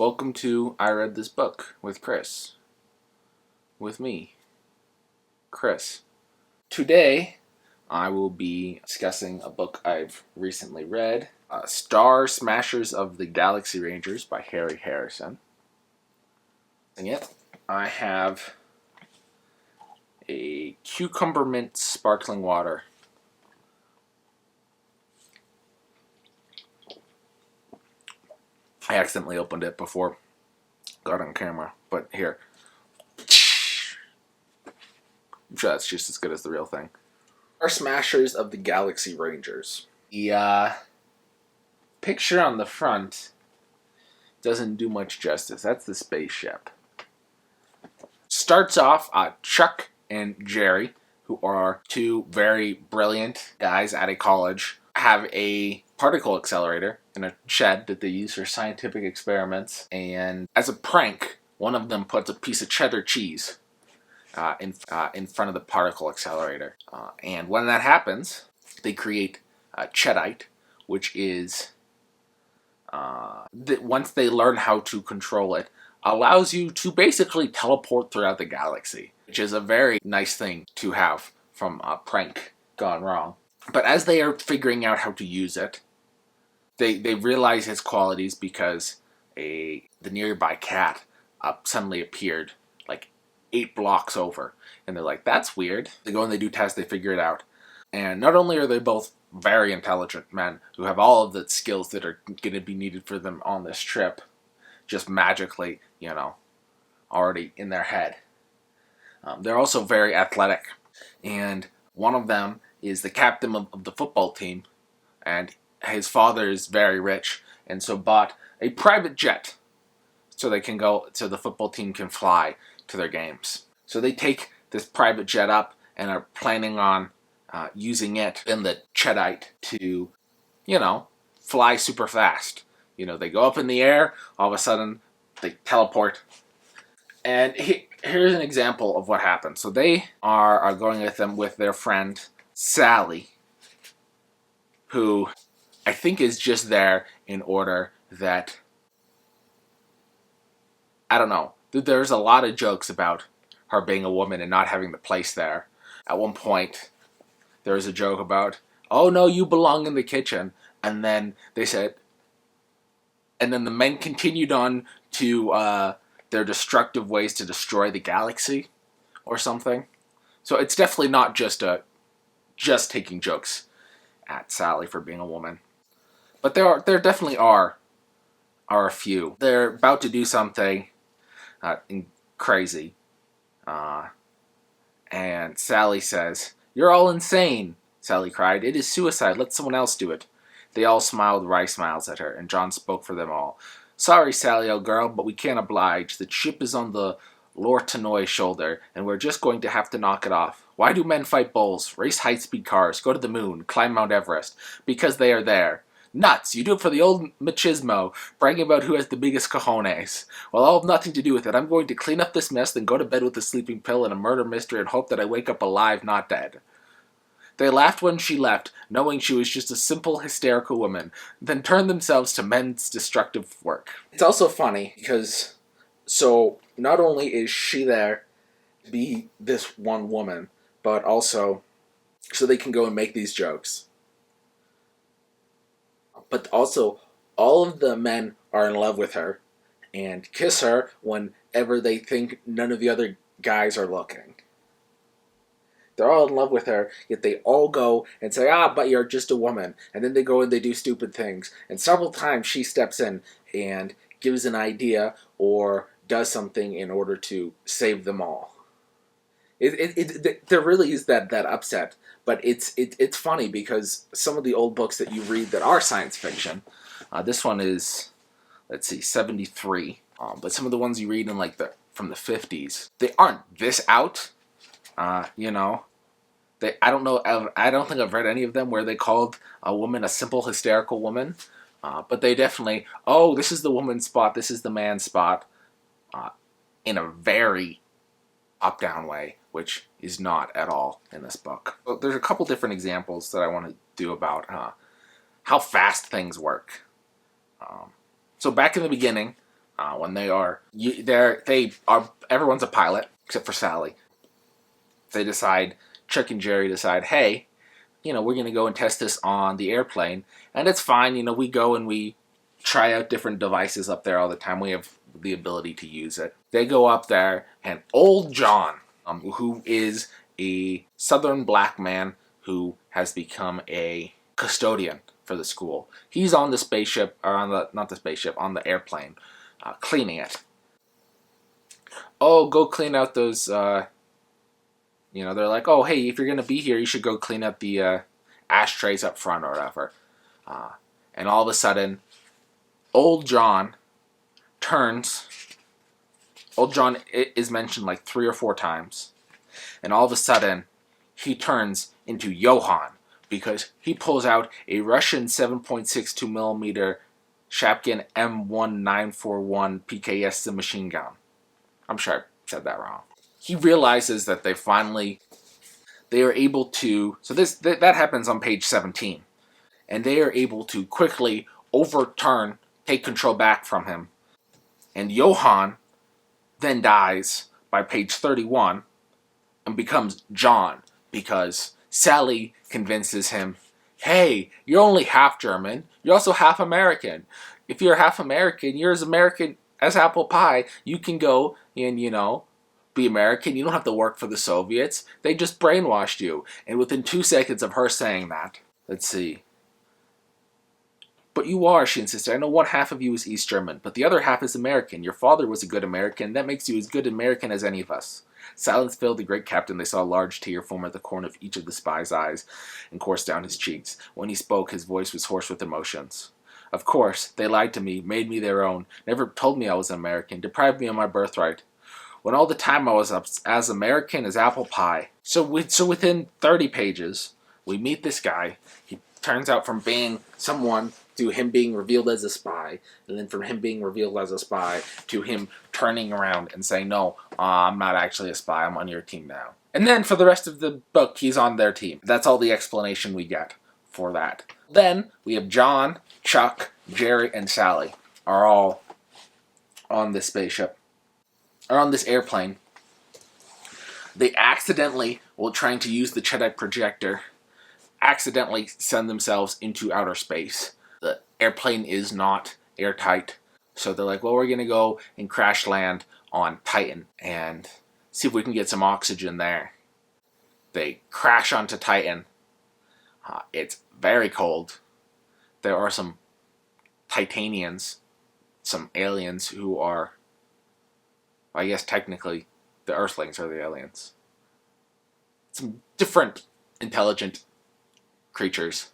Welcome to I Read This Book with Chris. With me, Chris. Today, I will be discussing a book I've recently read, Star Smashers of the Galaxy Rangers by Harry Harrison. And yet, I have a cucumber mint sparkling water. I accidentally opened it before got on camera, but here. I'm sure that's just as good as the real thing. Star Smashers of the Galaxy Rangers. The picture on the front doesn't do much justice. That's the spaceship. Starts off Chuck and Jerry, who are two very brilliant guys at a college, have a particle accelerator in a shed that they use for scientific experiments. And as a prank, one of them puts a piece of cheddar cheese in front of the particle accelerator. And when that happens, they create Cheddite, which is, once they learn how to control it, allows you to basically teleport throughout the galaxy, which is a very nice thing to have from a prank gone wrong. But as they are figuring out how to use it, they realize its qualities because the nearby cat suddenly appeared like 8 blocks over. And they're like, that's weird. They go and they do tests, they figure it out. And not only are they both very intelligent men who have all of the skills that are going to be needed for them on this trip, just magically, already in their head. They're also very athletic. And one of them is the captain of the football team. And his father is very rich, and so bought a private jet so the football team can fly to their games. So they take this private jet up and are planning on using it in the Cheddite to, fly super fast. They go up in the air, all of a sudden they teleport. And here's an example of what happens. So they are going with their friend Sally, who I think is just there in order that, I don't know, there's a lot of jokes about her being a woman and not having the place there. At one point, there was a joke about, oh no, you belong in the kitchen. And then they said, and then the men continued on to their destructive ways to destroy the galaxy or something. So it's definitely not just taking jokes at Sally for being a woman. But there definitely are a few. They're about to do something crazy. And Sally says, "You're all insane," Sally cried. "It is suicide. Let someone else do it." They all smiled wry smiles at her, and John spoke for them all. "Sorry, Sally, old girl, but we can't oblige. The ship is on the Lortanoy shoulder, and we're just going to have to knock it off. Why do men fight bulls, race high-speed cars, go to the moon, climb Mount Everest? Because they are there. Nuts! You do it for the old machismo, bragging about who has the biggest cojones. Well, I'll have nothing to do with it. I'm going to clean up this mess, then go to bed with a sleeping pill and a murder mystery and hope that I wake up alive, not dead." They laughed when she left, knowing she was just a simple, hysterical woman, then turned themselves to men's destructive work. It's also funny because, so not only is she there to be this one woman, but also so they can go and make these jokes. But also, all of the men are in love with her and kiss her whenever they think none of the other guys are looking. They're all in love with her, yet they all go and say, but you're just a woman. And then they go and they do stupid things. And several times she steps in and gives an idea or does something in order to save them all. There really is that upset. But it's funny because some of the old books that you read that are science fiction, this one is, 73. But some of the ones you read in from the 50s, they aren't this out. I don't know. I don't think I've read any of them where they called a woman a simple hysterical woman. But they definitely, this is the woman's spot, this is the man's spot, in a very up-down way, which is not at all in this book. So there's a couple different examples that I want to do about how fast things work. So back in the beginning, when everyone's a pilot except for Sally. Chuck and Jerry decide, hey, we're going to go and test this on the airplane, and it's fine. We go and we try out different devices up there all the time. We have the ability to use it. They go up there, and old John, who is a southern black man who has become a custodian for the school. He's on the spaceship, or on the airplane, cleaning it. Oh, go clean out those, they're like, oh, hey, if you're going to be here, you should go clean up the ashtrays up front or whatever. And all of a sudden, old John turns. Old John is mentioned like 3 or 4 times. And all of a sudden, he turns into Johann, because he pulls out a Russian 7.62 millimeter Shapkin M1941 PKS submachine gun. I'm sure I said that wrong. He realizes that they are able to, so that happens on page 17, and they are able to quickly take control back from him. And Johann then dies by page 31 and becomes John, because Sally convinces him, hey, you're only half German, you're also half American. If you're half American, you're as American as apple pie. You can go and, be American. You don't have to work for the Soviets. They just brainwashed you. And within 2 seconds of her saying that, let's see. But you are, she insisted. I know one half of you is East German, but the other half is American. Your father was a good American. That makes you as good American as any of us. Silence filled the great captain. They saw a large tear form at the corner of each of the spy's eyes and course down his cheeks. When he spoke, his voice was hoarse with emotions. Of course, they lied to me, made me their own, never told me I was an American, deprived me of my birthright. When all the time I was as American as apple pie. So within 30 pages, we meet this guy. He turns out from being someone to him being revealed as a spy, and then from him being revealed as a spy to him turning around and saying, no, I'm not actually a spy, I'm on your team now. And then for the rest of the book, he's on their team. That's all the explanation we get for that. Then we have John, Chuck, Jerry, and Sally are all on this spaceship, or on this airplane. They accidentally, while trying to use the Cheddite projector, accidentally send themselves into outer space. The airplane is not airtight, so they're like, well, we're going to go and crash land on Titan and see if we can get some oxygen there. They crash onto Titan. It's very cold. There are some Titanians, some aliens who are, I guess technically, the Earthlings are the aliens. Some different intelligent creatures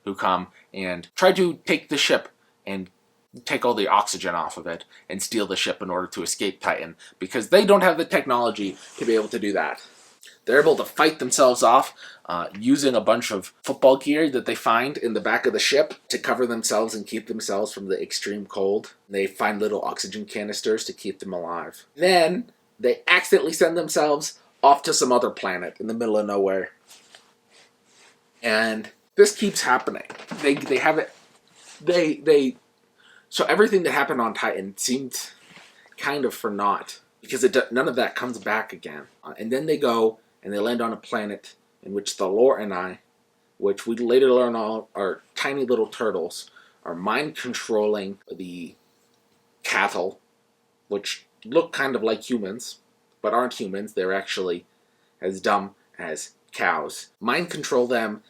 who come and try to take the ship and take all the oxygen off of it and steal the ship in order to escape Titan, because they don't have the technology to be able to do that. They're able to fight themselves off using a bunch of football gear that they find in the back of the ship to cover themselves and keep themselves from the extreme cold. They find little oxygen canisters to keep them alive. Then they accidentally send themselves off to some other planet in the middle of nowhere. And this keeps happening. They have it. So everything that happened on Titan seemed kind of for naught, because none of that comes back again. And then they go and they land on a planet in which the Lortani, which we later learn are tiny little turtles, are mind controlling the cattle, which look kind of like humans, but aren't humans. They're actually as dumb as cows. Mind control them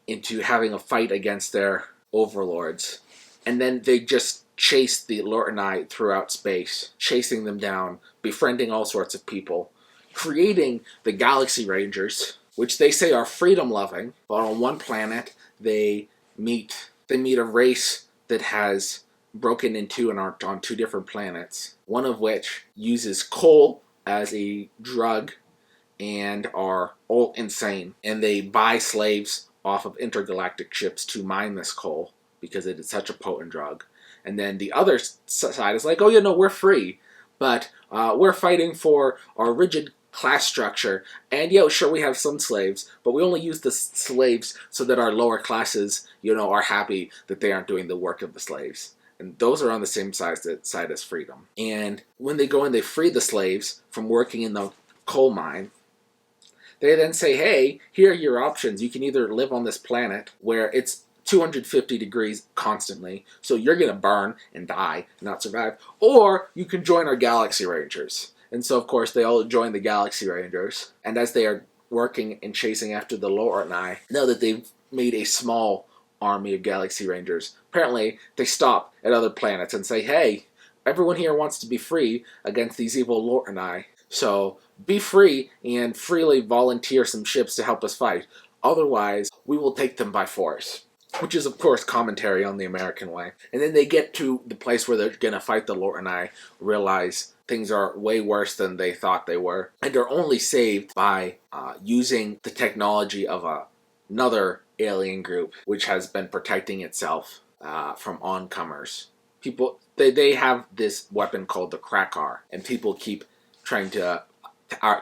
into having a fight against their overlords. And then they just chase the Lortani throughout space, chasing them down, befriending all sorts of people, creating the Galaxy Rangers, which they say are freedom-loving, but on one planet they meet a race that has broken in two and are on 2 different planets, one of which uses coal as a drug and are all insane, and they buy slaves off of intergalactic ships to mine this coal because it is such a potent drug. And then the other side is like, oh, we're free, but we're fighting for our rigid class structure, and sure, we have some slaves, but we only use the slaves so that our lower classes, are happy that they aren't doing the work of the slaves. And those are on the same side as freedom. And when they go and they free the slaves from working in the coal mine, they then say, hey, here are your options. You can either live on this planet where it's 250 degrees constantly, so you're going to burn and die and not survive, or you can join our Galaxy Rangers. And so, of course, they all join the Galaxy Rangers. And as they are working and chasing after the Lorenei, know that they've made a small army of Galaxy Rangers. Apparently, they stop at other planets and say, hey, everyone here wants to be free against these evil Lorenei. So be free and freely volunteer some ships to help us fight. Otherwise, we will take them by force. Which is, of course, commentary on the American way. And then they get to the place where they're going to fight the Lorenei, realize things are way worse than they thought they were, and are only saved by using the technology of another alien group, which has been protecting itself from oncomers. People, they have this weapon called the Krakar, and people keep trying to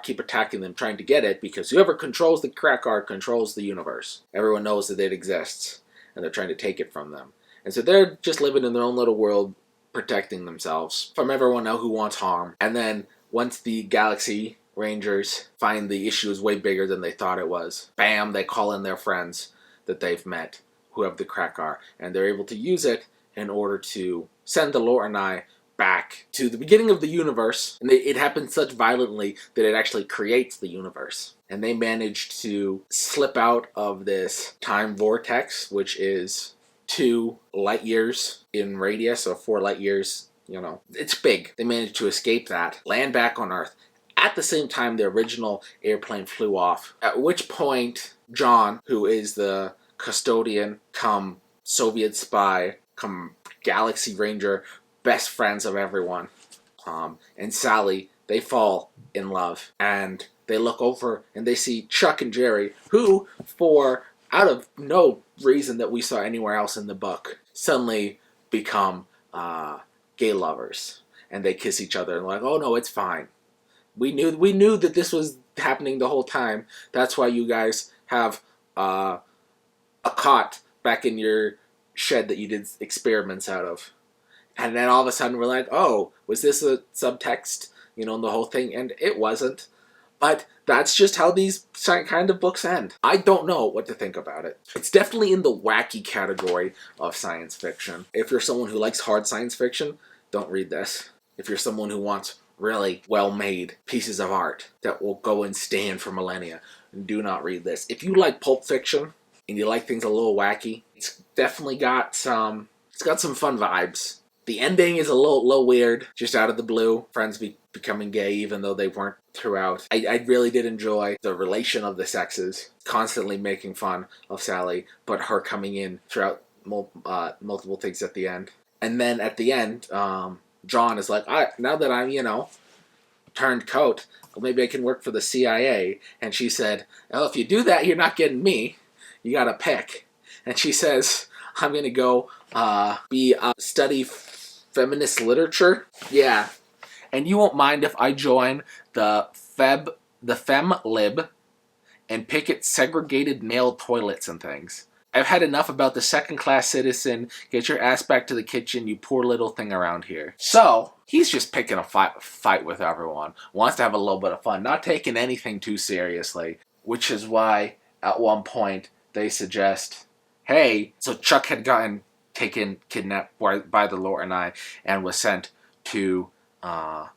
keep attacking them, trying to get it, because whoever controls the Krakar controls the universe. Everyone knows that it exists, and they're trying to take it from them. And so they're just living in their own little world, protecting themselves from everyone else who wants harm. And then once the Galaxy Rangers find the issue is way bigger than they thought it was, bam, they call in their friends that they've met who have the Krakar, and they're able to use it in order to send the Lorenei back to the beginning of the universe. And it happens such violently that it actually creates the universe. And they managed to slip out of this time vortex, which is 2 light years in radius, or 4 light years, you know. It's big. They managed to escape that, land back on Earth. At the same time, the original airplane flew off. At which point, John, who is the custodian, come Soviet spy, come Galaxy Ranger, best friends of everyone, and Sally, they fall in love. And they look over and they see Chuck and Jerry, who, for out of no reason that we saw anywhere else in the book, suddenly become gay lovers. And they kiss each other and like, oh no, it's fine. We knew that this was happening the whole time. That's why you guys have a cot back in your shed that you did experiments out of. And then all of a sudden we're like, oh, was this a subtext, you know, in the whole thing? And it wasn't. But that's just how these kind of books end. I don't know what to think about it. It's definitely in the wacky category of science fiction. If you're someone who likes hard science fiction, don't read this. If you're someone who wants really well-made pieces of art that will go and stand for millennia, do not read this. If you like pulp fiction and you like things a little wacky, it's definitely got some fun vibes. The ending is a little weird, just out of the blue. Friends becoming gay even though they weren't throughout. I really did enjoy the relation of the sexes, constantly making fun of Sally, but her coming in throughout multiple things at the end. And then at the end, John is like, now that I'm, you know, turned coat, well, maybe I can work for the CIA. And she said, well, if you do that, you're not getting me. You gotta pick. And she says, I'm gonna go study feminist literature. Yeah. And you won't mind if I join the FemLib and picket segregated male toilets and things. I've had enough about the second-class citizen. Get your ass back to the kitchen, you poor little thing around here. So, he's just picking a fight with everyone. Wants to have a little bit of fun. Not taking anything too seriously. Which is why, at one point, they suggest, hey, so Chuck had gotten kidnapped by the Lorenei and was sent to the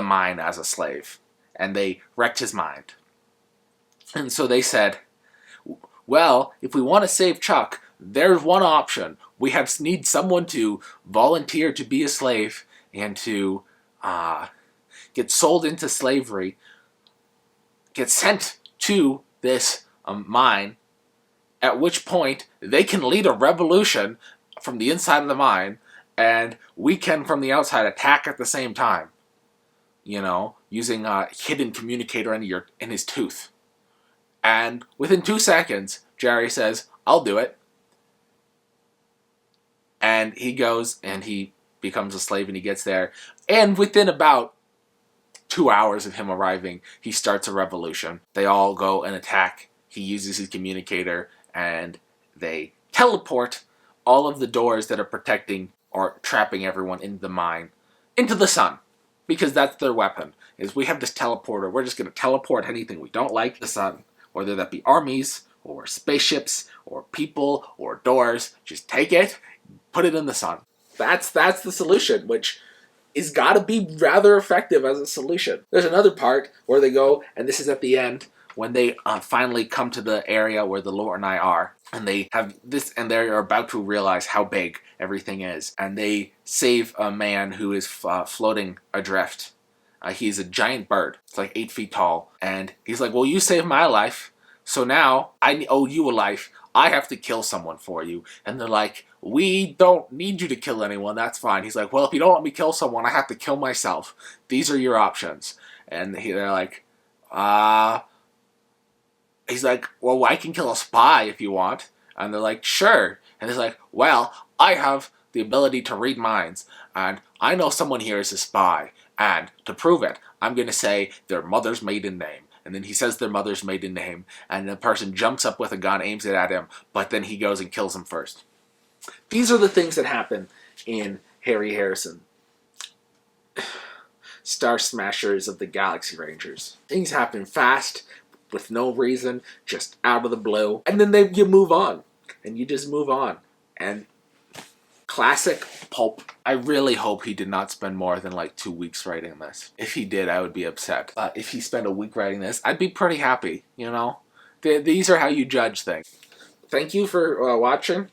mine as a slave. And they wrecked his mind. And so they said, well, if we want to save Chuck, there's one option. We need someone to volunteer to be a slave and to get sold into slavery, get sent to this mine, at which point they can lead a revolution from the inside of the mine, and we can, from the outside, attack at the same time. You know, using a hidden communicator in his tooth. And within 2 seconds, Jerry says, I'll do it. And he goes and he becomes a slave and he gets there. And within about 2 hours of him arriving, he starts a revolution. They all go and attack. He uses his communicator and they teleport all of the doors that are protecting or trapping everyone in the mine into the sun, because that's their weapon. Is we have this teleporter. We're just going to teleport anything we don't like to the sun, whether that be armies or spaceships or people or doors. Just take it, put it in the sun. That's the solution, which is got to be rather effective as a solution. There's another part where they go, and this is at the end, when they finally come to the area where the Lord and I are, and they have this, and they're about to realize how big everything is, and they save a man who is floating adrift. He's a giant bird. It's like 8 feet tall, and he's like, well, you saved my life, so now I owe you a life. I have to kill someone for you. And they're like, we don't need you to kill anyone, that's fine. He's like, well, if you don't let me kill someone, I have to kill myself. These are your options. And they're like, he's like, well, I can kill a spy if you want. And they're like, sure. And he's like, well, I have the ability to read minds, and I know someone here is a spy. And to prove it, I'm going to say their mother's maiden name. And then he says their mother's maiden name, and the person jumps up with a gun, aims it at him, but then he goes and kills him first. These are the things that happen in Harry Harrison. Star Smashers of the Galaxy Rangers. Things happen fast, with no reason, just out of the blue. And then you move on. And you just move on. And classic pulp. I really hope he did not spend more than like 2 weeks writing this. If he did, I would be upset. If he spent a week writing this, I'd be pretty happy, you know? These are how you judge things. Thank you for watching.